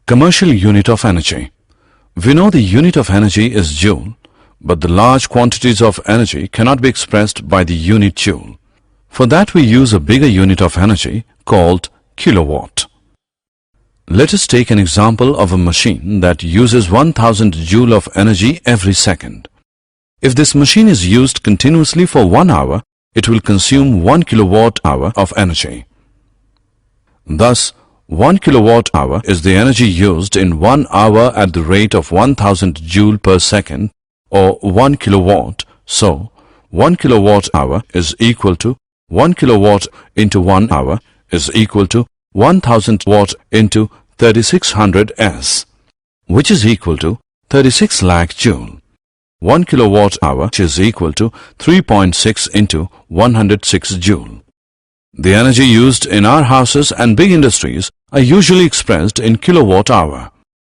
Commercial unit of energy. We know the unit of energy is joule, but the large quantities of energy cannot be expressed by the unit joule. For that we use a bigger unit of energy called kilowatt. Let us take an example of a machine that uses 1000 joule of energy every second. If this machine is used continuously for 1 hour, it will consume 1 kilowatt hour of energy. Thus, 1 kilowatt hour is the energy used in 1 hour at the rate of 1000 joule per second, or 1 kilowatt. So, 1 kilowatt hour is equal to 1 kilowatt into 1 hour is equal to 1000 watt into 3600 S, which is equal to 36 lakh joule. 1 kilowatt hour is equal to 3.6 into 106 joule. The energy used in our houses and big industries are usually expressed in kilowatt hour.